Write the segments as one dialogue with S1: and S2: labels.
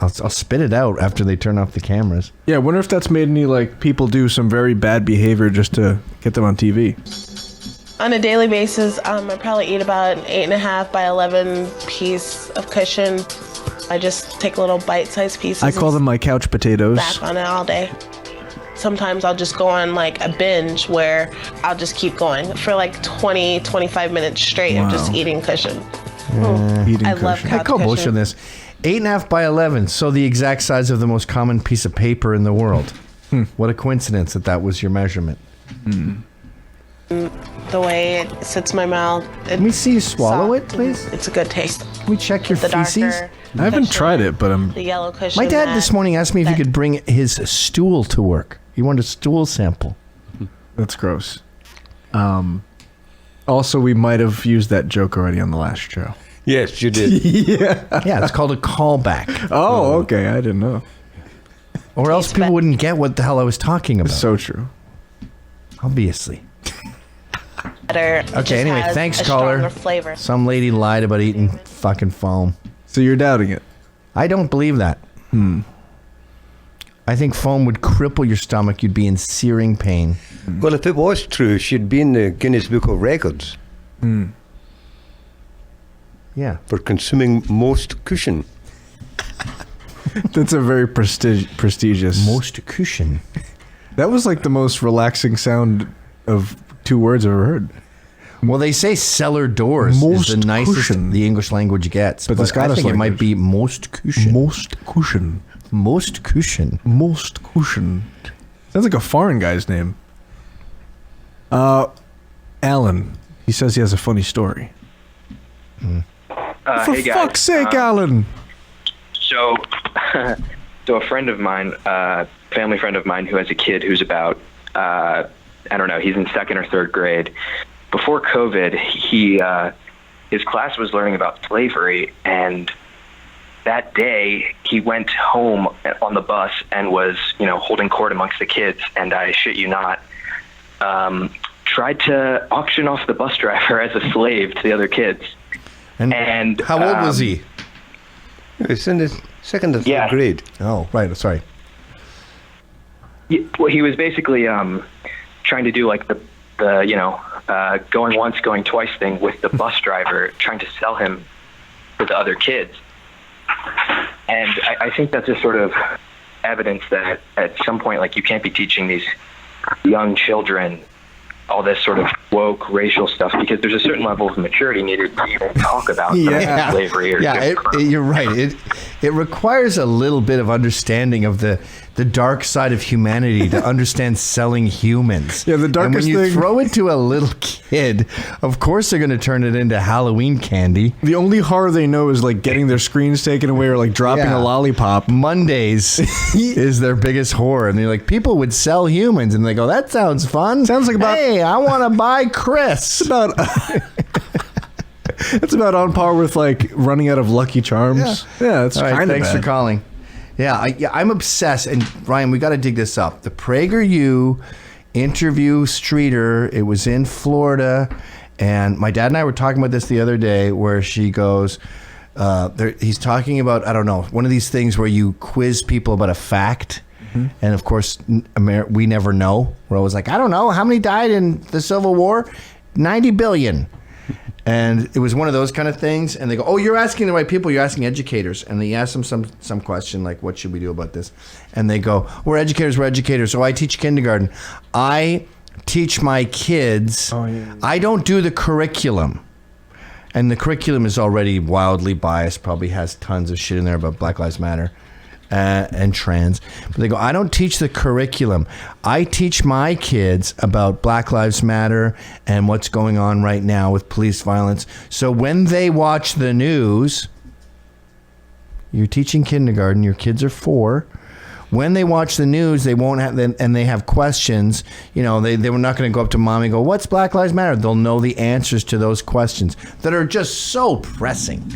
S1: I'll spit it out after they turn off the cameras.
S2: Yeah, I wonder if that's made any like people do some very bad behavior just to get them on TV.
S3: On a daily basis, I probably eat about an 8.5 by 11 piece of cushion. I just take little bite-sized pieces.
S2: I call them my couch potatoes.
S3: Back on it all day. Sometimes I'll just go on like a binge where I'll just keep going for like 20, 25 minutes straight of just eating cushion.
S2: Eating
S3: I
S2: cushion.
S3: love couch
S1: I call bullshit on this. 8.5 by 11, so the exact size of the most common piece of paper in the world. What a coincidence that was your measurement.
S3: The way it sits in my mouth.
S1: Can we see you swallow it, please?
S3: It's a good taste.
S1: Can we check your
S3: The
S1: feces?
S3: darker
S2: I haven't
S3: cushion,
S2: tried it, but I'm...
S3: the yellow cushion.
S1: My dad this morning asked me if he could bring his stool to work. He wanted a stool sample.
S2: That's gross. Also, we might have used that joke already on the last show.
S4: Yes, you did.
S1: Yeah, it's called a callback.
S2: Oh, okay. I didn't know.
S1: Or else people wouldn't get what the hell I was talking about.
S2: So true.
S1: Obviously.
S3: Better.
S1: Okay, anyway, thanks, caller.
S3: Flavor.
S1: Some lady lied about eating fucking foam.
S2: So you're doubting it?
S1: I don't believe that. I think foam would cripple your stomach. You'd be in searing pain.
S4: Well, if it was true, she'd be in the Guinness Book of Records
S1: Yeah.
S4: for consuming most cushion.
S2: That's a very prestigious...
S1: Most cushion.
S2: That was like the most relaxing sound of two words I've ever heard.
S1: Well, they say cellar doors
S2: Most
S1: is the nicest
S2: cushion.
S1: the English language gets.
S2: But the
S1: I
S2: Scottish
S1: think it might
S2: language.
S1: be most cushion.
S2: Most cushion.
S1: Most cushion.
S2: Most cushion. Sounds like a foreign guy's name. Alan. He says he has a funny story. For
S5: hey guys.
S2: fuck's sake, Alan!
S5: So a friend of mine, family friend of mine who has a kid who's about, I don't know, he's in second or third grade. Before COVID, his class was learning about slavery, and that day he went home on the bus and was, holding court amongst the kids, and I shit you not, tried to auction off the bus driver as a slave to the other kids. And
S1: how old was he?
S4: It's in the second or third grade.
S1: Oh, right. Sorry.
S5: Well, he was basically trying to do like the going once, going twice thing with the bus driver, trying to sell him to the other kids. And I think that's just sort of evidence that at some point, like, you can't be teaching these young children all this sort of woke racial stuff, because there's a certain level of maturity needed to even talk about slavery. Or
S1: you're right. It requires a little bit of understanding of the dark side of humanity to understand selling humans.
S2: Yeah, the darkest
S1: thing. And when you
S2: thing...
S1: throw it to a little kid, of course they're going to turn it into Halloween candy.
S2: The only horror they know is like getting their screens taken away or like dropping a lollipop.
S1: Mondays is their biggest horror. And they're like, people would sell humans. And they go, that sounds fun.
S2: Sounds like about...
S1: Hey, I want to buy Chris.
S2: It's about... It's about on par with like running out of Lucky Charms. Yeah, it's kind of
S1: Thanks
S2: bad.
S1: for calling. Yeah, I'm obsessed. And Ryan, we got to dig this up. The PragerU interview Streeter. It was in Florida, and my dad and I were talking about this the other day, where she goes, he's talking about, I don't know, one of these things where you quiz people about a fact. And of course, we never know. We're always like, I don't know, how many died in the Civil War? 90 billion. And it was one of those kind of things. And they go, oh, you're asking the right people. You're asking educators. And they ask them some question like, what should we do about this? And they go, we're educators. So I teach kindergarten. I teach my kids. I don't do the curriculum. And the curriculum is already wildly biased, probably has tons of shit in there about Black Lives Matter and trans. But they go, I don't teach the curriculum. I teach my kids about Black Lives Matter and what's going on right now with police violence. So when they watch the news, you're teaching kindergarten, your kids are 4. When they watch the news, they won't have, and they have questions, they were not going to go up to mom and go, what's Black Lives Matter? They'll know the answers to those questions that are just so pressing.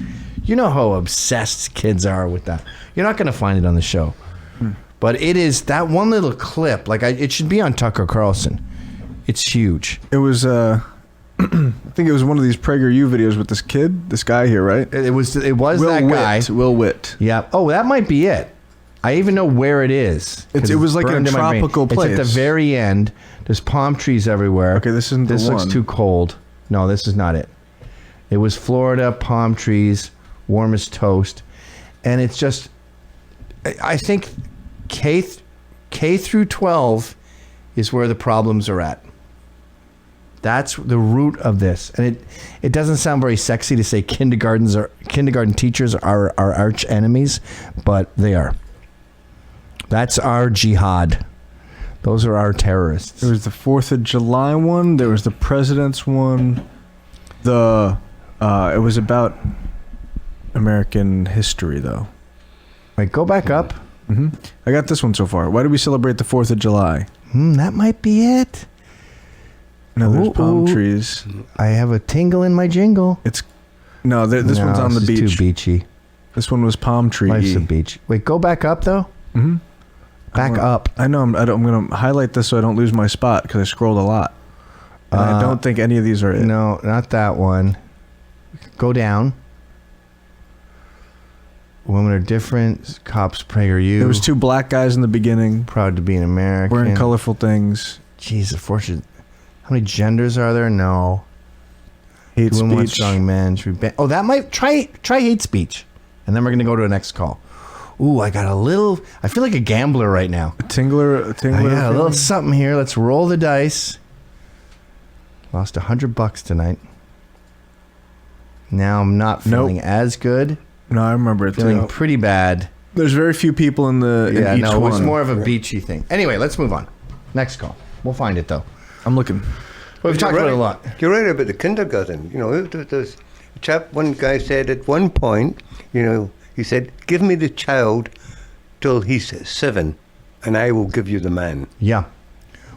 S1: You know how obsessed kids are with that. You're not going to find it on the show. But it is that one little clip, it should be on Tucker Carlson. It's huge.
S2: It was I think it was one of these PragerU videos with this guy here, right?
S1: It was that guy.
S2: Will Witt.
S1: Yeah. Oh, that might be it. I even know where it is.
S2: It was like a tropical place.
S1: It's at the very end. There's palm trees everywhere.
S2: Okay, this isn't the one.
S1: This looks too cold. No, this is not it. It was Florida, palm trees, warm as toast. And it's just, I think K through 12 is where the problems are at. That's the root of this. And it doesn't sound very sexy to say kindergarten teachers are our arch enemies, but they are. That's our jihad. Those are our terrorists.
S2: There was the 4th of July one. There was the president's one. It was about American history, though.
S1: Wait, go back up.
S2: Mm-hmm. I got this one so far. Why do we celebrate the 4th of July?
S1: That might be it.
S2: No, there's palm trees.
S1: I have a tingle in my jingle.
S2: This one's on the beach.
S1: Too beachy.
S2: This one was palm tree.
S1: Life's a beach. Wait, go back up though.
S2: Mm-hmm.
S1: Back up.
S2: I know. I'm going to highlight this so I don't lose my spot because I scrolled a lot. And I don't think any of these are it.
S1: No, not that one. Go down. Women are different. Cops PragerU.
S2: There was 2 black guys in the beginning.
S1: Proud to be an American.
S2: Wearing colorful things.
S1: Jesus, fortune. How many genders are there? No.
S2: Hate
S1: Women
S2: speech.
S1: strong men. That might try hate speech, and then we're gonna go to the next call. Ooh, I feel like a gambler right now.
S2: A tingler.
S1: I got a little something here. Let's roll the dice. Lost $100 tonight. Now I'm not feeling as good.
S2: No, I remember it
S1: Feeling pretty bad.
S2: There's very few people in each
S1: it was
S2: one.
S1: more of a beachy thing. Anyway, let's move on. Next call. We'll find it though.
S2: I'm looking.
S1: We've talked about it a lot.
S4: You're right about the kindergarten. There's a chap, one guy said at one point, he said, give me the child till he's 7 and I will give you the man.
S1: Yeah.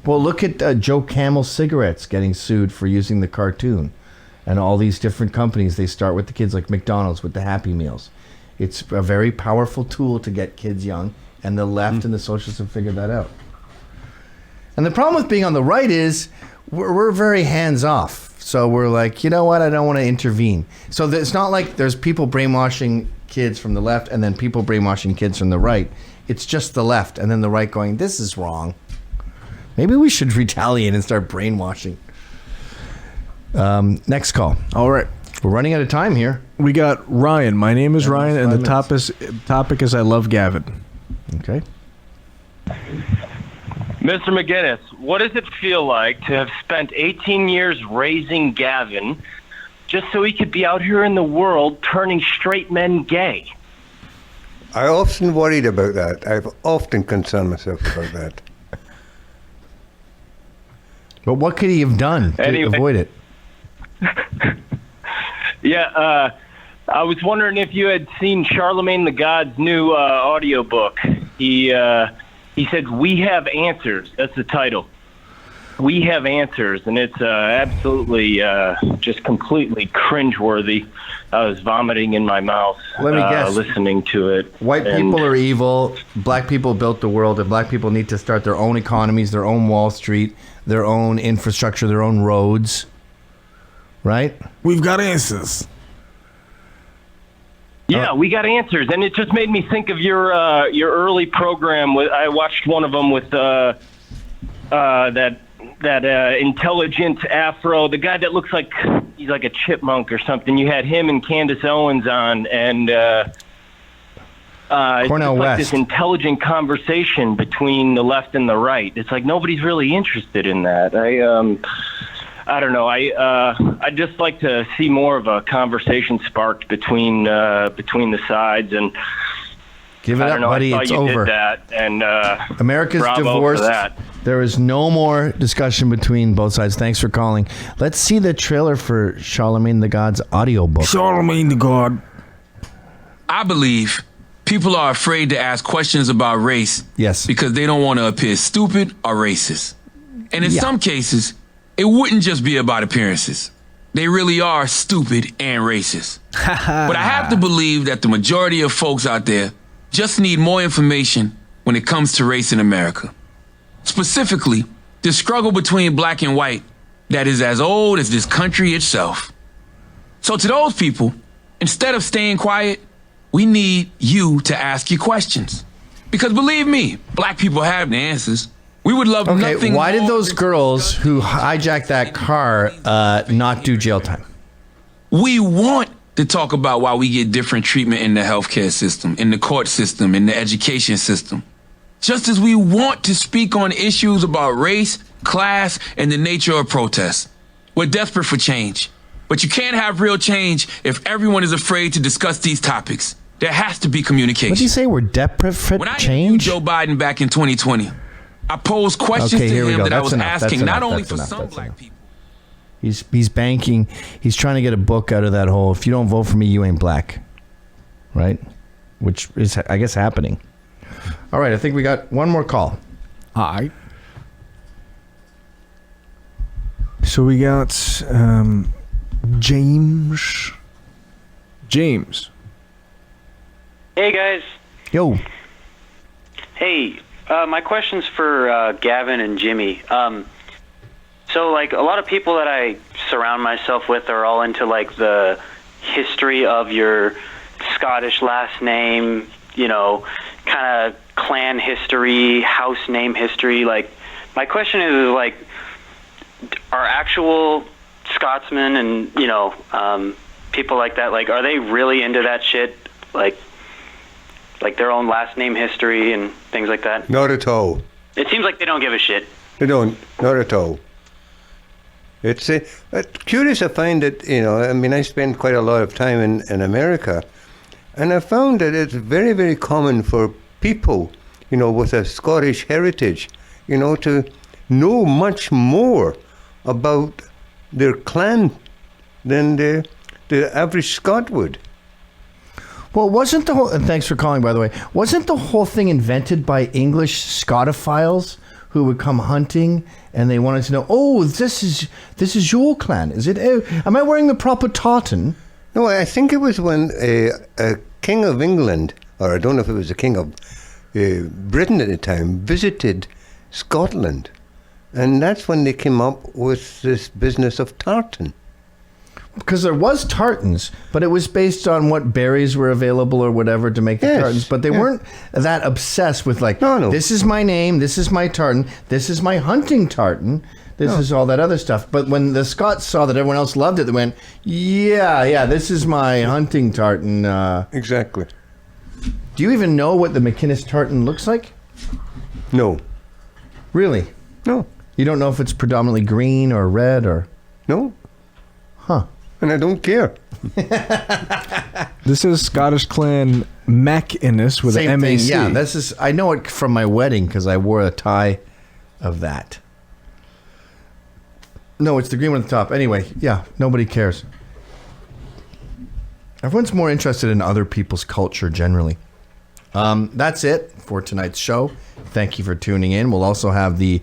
S1: Well, look at Joe Camel cigarettes getting sued for using the cartoon. And all these different companies, they start with the kids, like McDonald's with the Happy Meals. It's a very powerful tool to get kids young, and the left and the socialists have figured that out. And the problem with being on the right is we're very hands-off. So we're like, you know what, I don't want to intervene. So it's not like there's people brainwashing kids from the left and then people brainwashing kids from the right. It's just the left and then the right going, this is wrong. Maybe we should retaliate and start brainwashing. Next call.
S2: All right.
S1: We're running out of time here.
S2: We got Ryan. My name is Ryan, and the topic is I love Gavin.
S1: Okay.
S6: Mr. Mcinnes, what does it feel like to have spent 18 years raising Gavin just so he could be out here in the world turning straight men gay?
S4: I often worried about that. I've often concerned myself about that.
S1: But what could he have done to avoid it?
S6: Yeah, I was wondering if you had seen Charlemagne the God's new audiobook. He said, "We have answers." That's the title. We have answers, and it's absolutely just completely cringeworthy. I was vomiting in my mouth.
S1: Let me guess.
S6: Listening to it.
S1: White people are evil. Black people built the world, and black people need to start their own economies, their own Wall Street, their own infrastructure, their own roads. Right?
S2: We've got answers.
S6: Yeah, we got answers, and it just made me think of your early program. I watched one of them with that intelligent Afro, the guy that looks like he's like a chipmunk or something. You had him and Candace Owens on, and
S1: Cornel
S6: it's like
S1: West.
S6: this intelligent conversation between the left and the right. It's like nobody's really interested in that. I don't know. I'd just like to see more of a conversation sparked between the sides. And
S1: Give it up, buddy. It's over.
S6: Did that, and
S1: America's
S6: bravo
S1: divorced.
S6: for that.
S1: There is no more discussion between both sides. Thanks for calling. Let's see the trailer for Charlemagne the God's audiobook.
S2: Charlemagne the God.
S7: I believe people are afraid to ask questions about race.
S1: Yes.
S7: Because they don't want to appear stupid or racist. And in some cases, it wouldn't just be about appearances. They really are stupid and racist. But I have to believe that the majority of folks out there just need more information when it comes to race in America. Specifically, the struggle between black and white that is as old as this country itself. So to those people, instead of staying quiet, we need you to ask your questions. Because believe me, black people have the answers. We would love nothing.
S1: Okay, why did
S7: more
S1: those
S7: than-
S1: girls who hijacked that car not do jail time?
S7: We want to talk about why we get different treatment in the healthcare system, in the court system, in the education system. Just as we want to speak on issues about race, class, and the nature of protests. We're desperate for change. But you can't have real change if everyone is afraid to discuss these topics. There has to be communication.
S1: What did you say? We're desperate for
S7: When I interviewed
S1: change?
S7: Joe Biden back in 2020, I posed questions
S1: Okay, here
S7: to
S1: we
S7: him
S1: go.
S7: that I
S1: That's
S7: was
S1: enough.
S7: asking
S1: That's
S7: not
S1: enough.
S7: only
S1: That's
S7: for
S1: enough.
S7: some
S1: That's
S7: black
S1: enough.
S7: people.
S1: He's banking. He's trying to get a book out of that hole. If you don't vote for me, you ain't black. Right? Which is, I guess, happening. All right, I think we got one more call.
S2: All right. So we got James. James.
S8: Hey guys.
S1: Yo.
S8: Hey, my question's for Gavin and Jimmy. So like a lot of people that I surround myself with are all into like the history of your Scottish last name, you know, kind of clan history, house name history. Like my question is like, are actual Scotsmen and, you know, people like that, like, are they really into that shit? Like their own last name history and things like that?
S4: Not at all.
S8: It seems like they don't give a shit.
S4: They don't. Not at all. It's curious. I find that, you know, I mean, I spend quite a lot of time in America, and I found that it's very, very common for people, you know, with a Scottish heritage, you know, to know much more about their clan than the average Scot would.
S1: Well, wasn't the whole, and thanks for calling, by the way, wasn't the whole thing invented by English Scotophiles who would come hunting and they wanted to know, oh, this is your clan, is it? Am I wearing the proper tartan?
S4: No, I think it was when a king of England, or I don't know if it was a king of Britain at the time, visited Scotland. And that's when they came up with this business of tartan.
S1: Because there was tartans, but it was based on what berries were available or whatever to make the
S4: Yes,
S1: tartans. But they weren't that obsessed with like,
S4: No.
S1: this is my name, this is my tartan, this is my hunting tartan, this is all that other stuff. But when the Scots saw that everyone else loved it, they went, yeah, this is my hunting tartan.
S4: Exactly.
S1: Do you even know what the Mcinnes tartan looks like?
S4: No.
S1: Really?
S4: No.
S1: You don't know if it's predominantly green or red or...
S4: No.
S1: Huh.
S4: And I don't care.
S2: This is Scottish clan Mcinnes with
S1: Same
S2: an
S1: thing.
S2: MAC.
S1: Yeah, this is. I know it from my wedding because I wore a tie of that. No, it's the green one at the top. Anyway, yeah, nobody cares. Everyone's more interested in other people's culture generally. That's it for tonight's show. Thank you for tuning in. We'll also have the